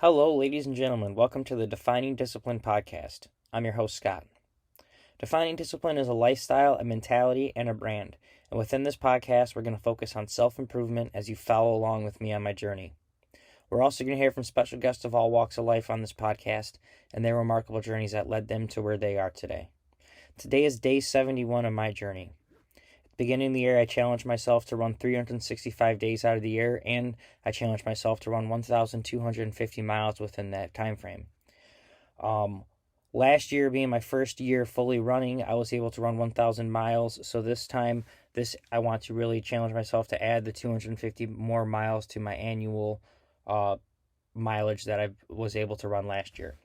Hello, ladies and gentlemen. Welcome to the Defining Discipline podcast. I'm your host, Scott. Defining discipline is a lifestyle, a mentality, and a brand. And within this podcast, we're going to focus on self-improvement as you follow along with me on my journey. We're also going to hear from special guests of all walks of life on this podcast and their remarkable journeys that led them to where they are today. Today is day 71 of my journey. Beginning of the year, I challenged myself to run 365 days out of the year, and I challenged myself to run 1,250 miles within that time frame. Last year being my first year fully running, I was able to run 1,000 miles. So this time, I want to really challenge myself to add the 250 more miles to my annual mileage that I was able to run last year.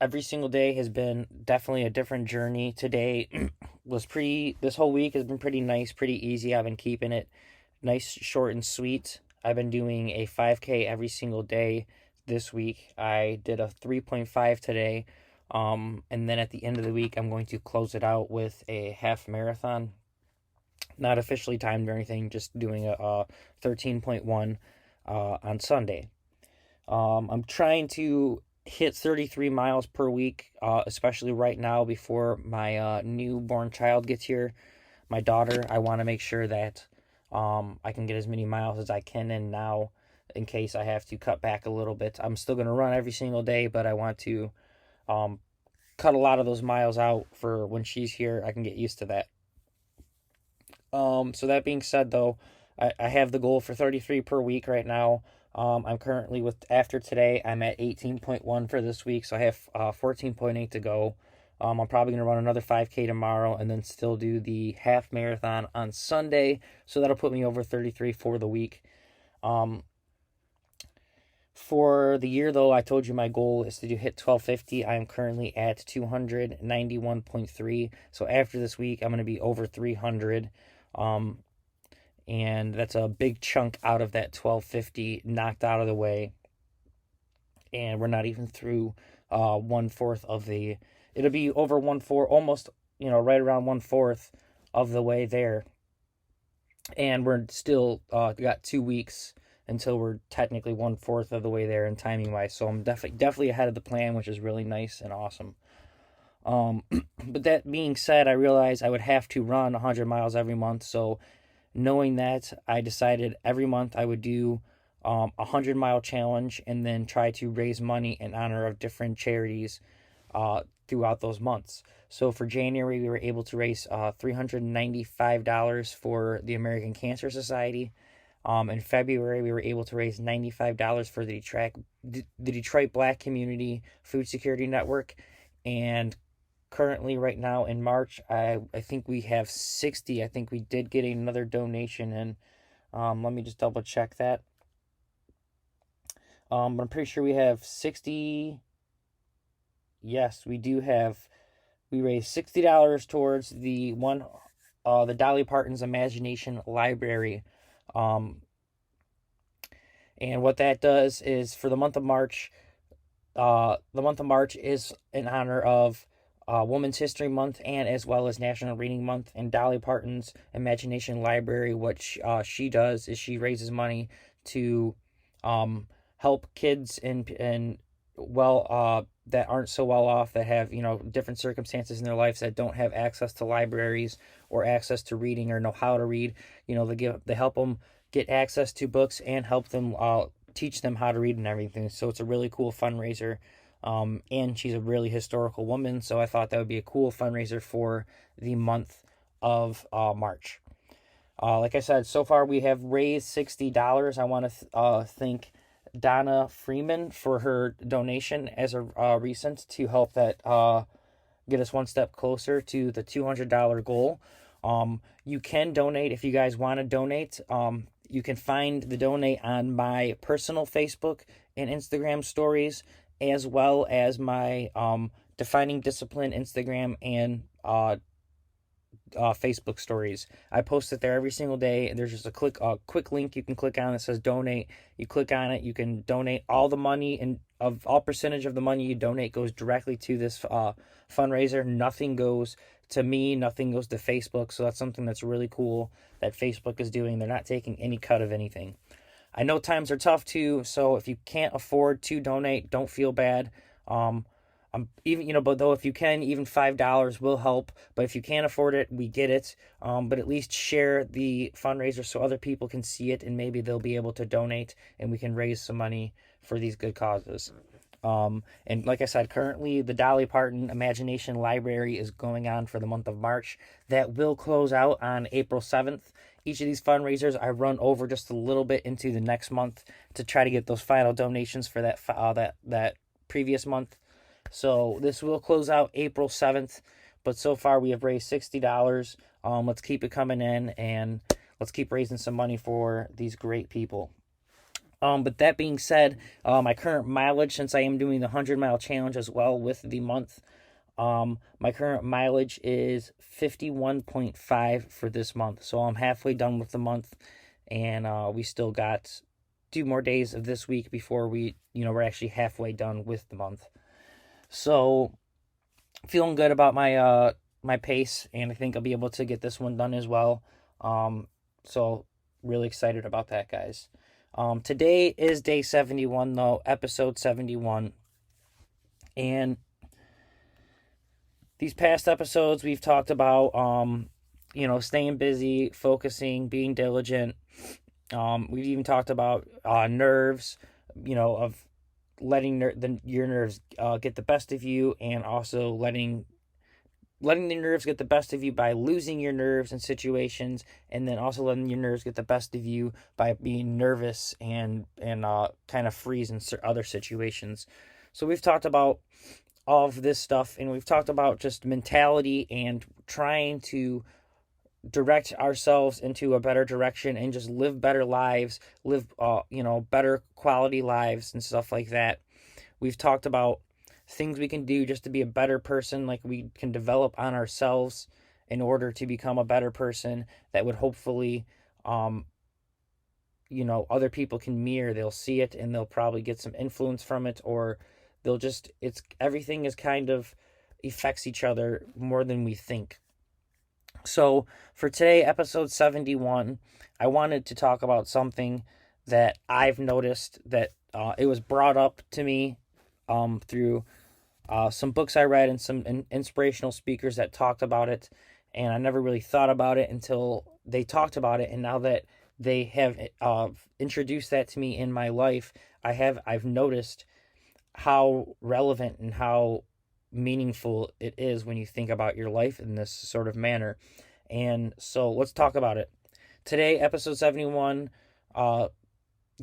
Every single day has been definitely a different journey. Today this whole week has been pretty nice, pretty easy. I've been keeping it nice, short, and sweet. I've been doing a 5K every single day this week. I did a 3.5 today. And then at the end of the week, I'm going to close it out with a half marathon. Not officially timed or anything, just doing a 13.1 on Sunday. I'm trying to hit 33 miles per week, especially right now before my newborn child gets here, my daughter. I want to make sure that I can get as many miles as I can in now in case I have to cut back a little bit. I'm still going to run every single day, but I want to cut a lot of those miles out for when she's here. I can get used to that. So that being said, though, I have the goal for 33 per week right now. I'm currently after today, I'm at 18.1 for this week, so I have 14.8 to go. I'm probably going to run another 5K tomorrow and then still do the half marathon on Sunday, so that'll put me over 33 for the week. For the year, though, I told you my goal is to hit 1250. I am currently at 291.3, so after this week, I'm going to be over 300. And that's a big chunk out of that 1250 knocked out of the way. And we're not even through 1/4 of it'll be over 1/4, almost, right around 1/4 of the way there. And we're still got 2 weeks until we're technically 1/4 of the way there in timing wise. So I'm definitely ahead of the plan, which is really nice and awesome. But that being said, I realized I would have to run 100 miles every month. So knowing that, I decided every month I would do a 100-mile challenge and then try to raise money in honor of different charities throughout those months. So for January, we were able to raise $395 for the American Cancer Society. In February, we were able to raise $95 for the Detroit Black Community Food Security Network. And currently, right now in March, I think we have 60. I think we did get another donation, and let me just double check that. But I'm pretty sure we have 60. Yes, we do have. We raised $60 towards the Dolly Parton's Imagination Library. And what that does is for the month of March, is in honor of Women's History Month and as well as National Reading Month. And Dolly Parton's Imagination Library, what she does is she raises money to help kids that aren't so well off, that have different circumstances in their lives, that don't have access to libraries or access to reading or know how to read. They help them get access to books and help them teach them how to read and everything. So it's a really cool fundraiser. And she's a really historical woman, so I thought that would be a cool fundraiser for the month of March. Like I said, so far we have raised $60. I want to thank Donna Freeman for her donation as a recent to help that get us one step closer to the $200 goal. You can donate if you guys want to donate. You can find the donate on my personal Facebook and Instagram stories, as well as my Defining Discipline Instagram and Facebook stories. I post it there every single day, and there's just a quick link you can click on that says donate. You click on it, you can donate all the money, and all percentage of the money you donate goes directly to this fundraiser. Nothing goes to me, nothing goes to Facebook. So that's something that's really cool that Facebook is doing. They're not taking any cut of anything. I know times are tough too, so if you can't afford to donate, don't feel bad. Um, I'm even, but though if you can, even $5 will help. But if you can't afford it, we get it. But at least share the fundraiser so other people can see it, and maybe they'll be able to donate, and we can raise some money for these good causes. And like I said, currently the Dolly Parton Imagination Library is going on for the month of March. That will close out on April 7th. Each of these fundraisers I run over just a little bit into the next month to try to get those final donations for that previous month. So this will close out April 7th, but so far we have raised $60. Let's keep it coming in, and let's keep raising some money for these great people. But that being said, my current mileage, since I am doing the 100-mile challenge as well with the month, my current mileage is 51.5 for this month. So I'm halfway done with the month, and we still got 2 more days of this week before we're actually halfway done with the month. So feeling good about my pace, and I think I'll be able to get this one done as well. So really excited about that, guys. Today is day 71, though, episode 71. And these past episodes, we've talked about, staying busy, focusing, being diligent. We've even talked about nerves, of letting your nerves get the best of you, and also letting the nerves get the best of you by losing your nerves in situations, and then also letting your nerves get the best of you by being nervous and kind of freeze in other situations. So we've talked about all of this stuff, and we've talked about just mentality and trying to direct ourselves into a better direction and just live better lives, live better quality lives and stuff like that. We've talked about things we can do just to be a better person, like we can develop on ourselves in order to become a better person that would hopefully other people can mirror. They'll see it and they'll probably get some influence from it, or everything is kind of affects each other more than we think. So for today, episode 71, I wanted to talk about something that I've noticed that it was brought up to me through some books I read and some inspirational speakers that talked about it, and I never really thought about it until they talked about it. And now that they have introduced that to me in my life, I've noticed how relevant and how meaningful it is when you think about your life in this sort of manner. And so let's talk about it. Today, episode 71,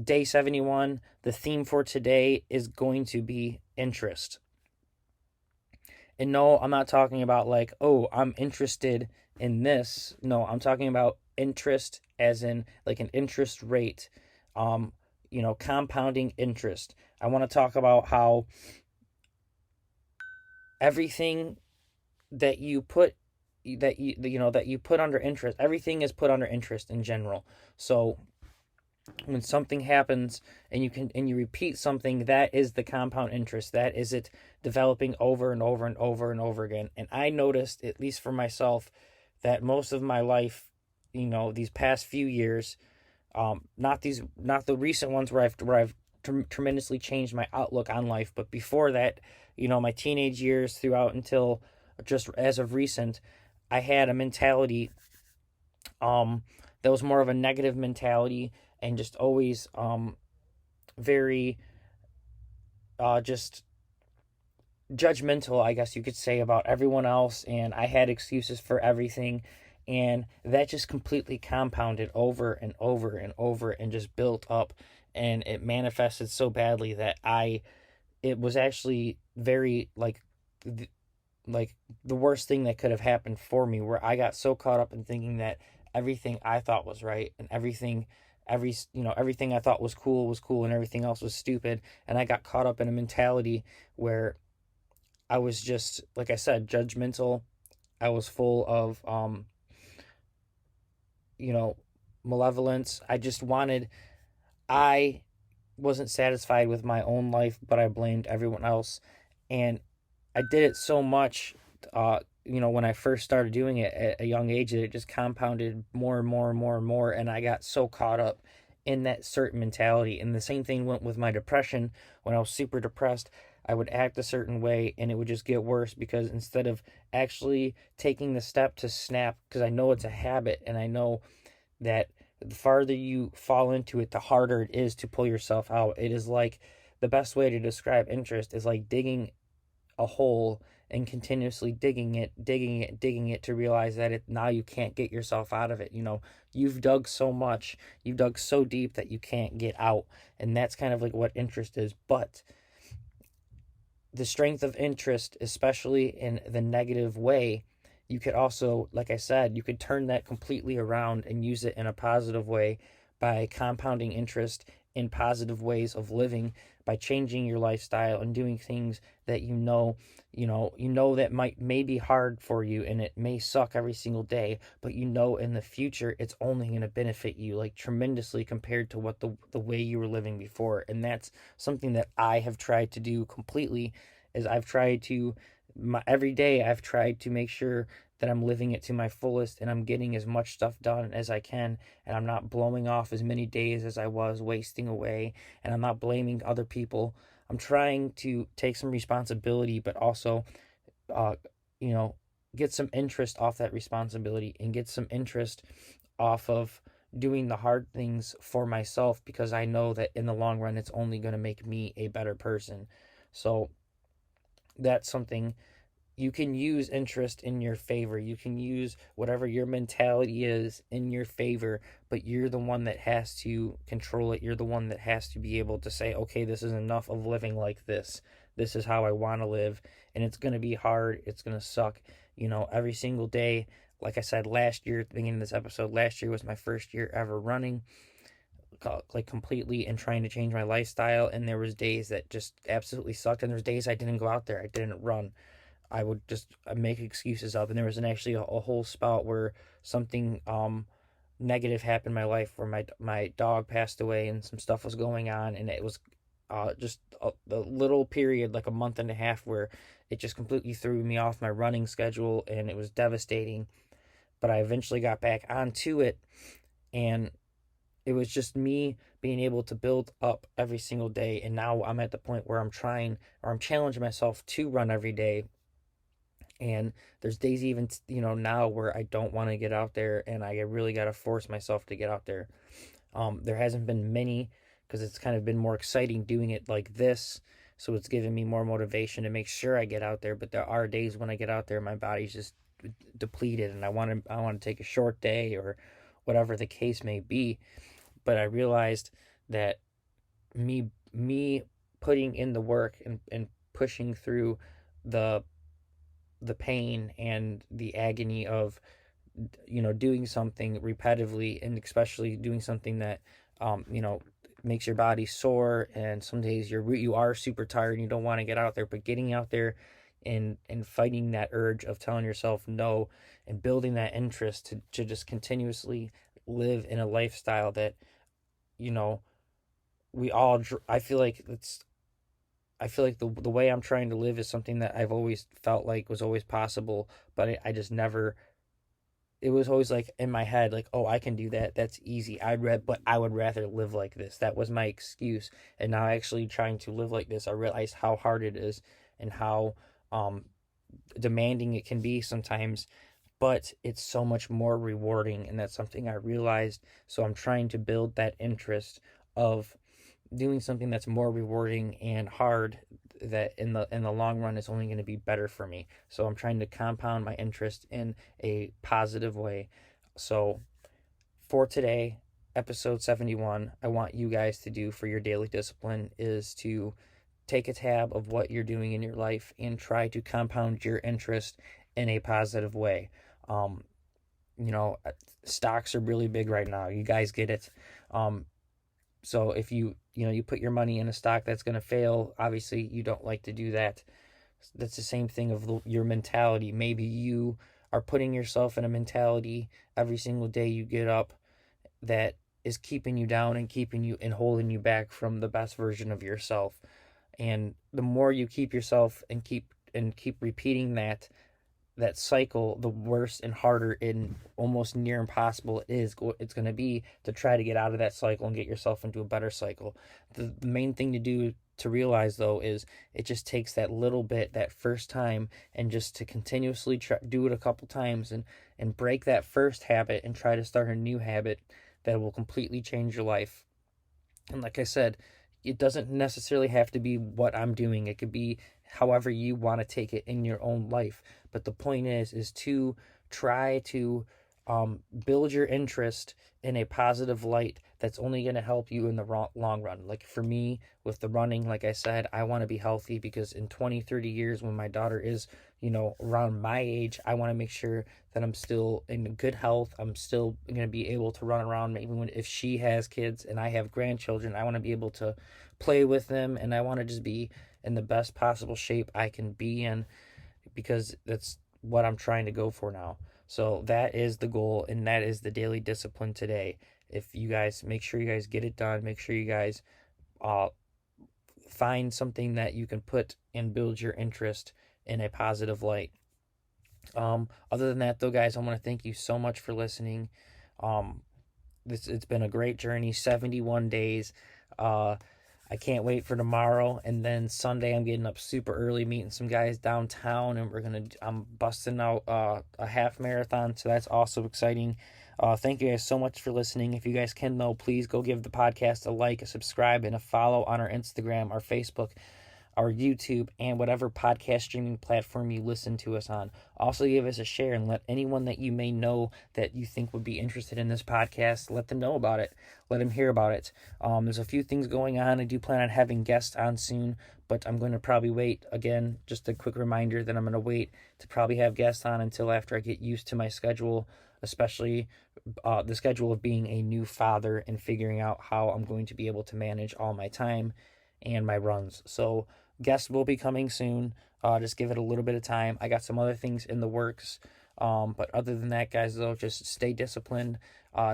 day 71, the theme for today is going to be interest. And no, I'm not talking about like, oh, I'm interested in this. No, I'm talking about interest as in like an interest rate, compounding interest. I want to talk about how everything that you put under interest, everything is put under interest in general. So when something happens and you repeat something, that is the compound interest. That is it developing over and over and over and over again. And I noticed, at least for myself, that most of my life, these past few years, not the recent ones where I've tremendously changed my outlook on life, but before that, my teenage years throughout until just as of recent, I had a mentality that was more of a negative mentality, and just always very just judgmental, I guess you could say, about everyone else, and I had excuses for everything, and that just completely compounded over and over and over and just built up, and it manifested so badly that it was actually very like the worst thing that could have happened for me, where I got so caught up in thinking that everything I thought was right and everything I thought was cool and everything else was stupid. And I got caught up in a mentality where I was just, like I said, judgmental. I was full of malevolence. I wasn't satisfied with my own life, but I blamed everyone else. And I did it so much, when I first started doing it at a young age, that it just compounded more and more and more and more. And I got so caught up in that certain mentality. And the same thing went with my depression. When I was super depressed, I would act a certain way and it would just get worse, because instead of actually taking the step to snap, because I know it's a habit and I know that the farther you fall into it, the harder it is to pull yourself out. It is like, the best way to describe interest is like digging a hole and continuously digging it to realize that now you can't get yourself out of it. You've dug so much, you've dug so deep that you can't get out. And that's kind of like what interest is. But the strength of interest, especially in the negative way, you could also, like I said, you could turn that completely around and use it in a positive way by compounding interest in positive ways of living, by changing your lifestyle and doing things that that may be hard for you and it may suck every single day, but in the future it's only going to benefit you like tremendously compared to what the way you were living before. And that's something that I have tried to do completely, is every day I've tried to make sure that I'm living it to my fullest and I'm getting as much stuff done as I can, and I'm not blowing off as many days as I was wasting away, and I'm not blaming other people. I'm trying to take some responsibility, but also, uh, you know, get some interest off that responsibility and get some interest off of doing the hard things for myself, because I know that in the long run it's only going to make me a better person. So that's something. You can use interest in your favor. You can use whatever your mentality is in your favor, but you're the one that has to control it. You're the one that has to be able to say, okay, this is enough of living like this. This is how I want to live. And it's going to be hard. It's going to suck, every single day. Like I said, last year, at the beginning of this episode, last year was my first year ever running, like completely, and trying to change my lifestyle. And there was days that just absolutely sucked. And there's days I didn't go out there. I didn't run. I would just make excuses up. And there was actually a whole spout where something negative happened in my life, where my dog passed away and some stuff was going on, and it was just a little period, like a month and a half, where it just completely threw me off my running schedule, and it was devastating. But I eventually got back onto it, and it was just me being able to build up every single day. And now I'm at the point where I'm challenging myself to run every day. And there's days even, now where I don't want to get out there, and I really got to force myself to get out there. There hasn't been many, because it's kind of been more exciting doing it like this. So it's given me more motivation to make sure I get out there. But there are days when I get out there, my body's just depleted, and I want to take a short day or whatever the case may be. But I realized that me putting in the work and pushing through the pain and the agony of doing something repetitively, and especially doing something that makes your body sore, and some days you are super tired and you don't want to get out there, but getting out there and fighting that urge of telling yourself no, and building that interest to just continuously live in a lifestyle that we all I feel like the way I'm trying to live is something that I've always felt like was always possible, but I just never. It was always like in my head, like, oh, I can do that. That's easy. But I would rather live like this. That was my excuse. And now actually trying to live like this, I realize how hard it is and how demanding it can be sometimes. But it's so much more rewarding, and that's something I realized. So I'm trying to build that interest of doing something that's more rewarding and hard, that in the long run is only going to be better for me. So I'm trying to compound my interest in a positive way. So for today, episode 71, I want you guys to do for your daily discipline is to take a tab of what you're doing in your life and try to compound your interest in a positive way. Stocks are really big right now. You guys get it. So if you put your money in a stock that's going to fail, obviously you don't like to do that. That's the same thing of your mentality. Maybe you are putting yourself in a mentality every single day you get up that is keeping you down and keeping you and holding you back from the best version of yourself. And the more you keep yourself and keep repeating that, that cycle, the worse and harder and almost near impossible it's going to be to try to get out of that cycle and get yourself into a better cycle. The main thing to do to realize though is it just takes that little bit that first time, and just to continuously do it a couple times and break that first habit and try to start a new habit that will completely change your life. And like I said, it doesn't necessarily have to be what I'm doing. It could be however you want to take it in your own life. But the point is to try to build your interest in a positive light that's only going to help you in the long run. Like for me, with the running, like I said, I want to be healthy because in 20, 30 years, when my daughter is, around my age, I want to make sure that I'm still in good health. I'm still going to be able to run around. Maybe if she has kids and I have grandchildren, I want to be able to play with them, and I want to just be in the best possible shape I can be in, because that's what I'm trying to go for now. So that is the goal, and that is the daily discipline today. If you guys make sure you guys get it done, make sure you guys find something that you can put and build your interest in a positive light. Other than that, though, guys, I want to thank you so much for listening. It's been a great journey, 71 days. I can't wait for tomorrow, and then Sunday I'm getting up super early, meeting some guys downtown, and I'm busting out a half marathon, so that's also exciting. Thank you guys so much for listening. If you guys can, though, please go give the podcast a like, a subscribe, and a follow on our Instagram, our Facebook, our YouTube, and whatever podcast streaming platform you listen to us on. Also, give us a share and let anyone that you may know that you think would be interested in this podcast, let them know about it. Let them hear about it. There's a few things going on. I do plan on having guests on soon, but I'm going to probably wait. Again, just a quick reminder that I'm going to wait to probably have guests on until after I get used to my schedule, especially the schedule of being a new father and figuring out how I'm going to be able to manage all my time and my runs. So guests will be coming soon. Just give it a little bit of time. I got some other things in the works. But other than that, guys, though, just stay disciplined.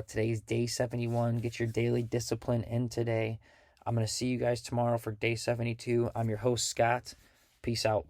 Today's day 71. Get your daily discipline in today. I'm going to see you guys tomorrow for day 72. I'm your host, Scott. Peace out.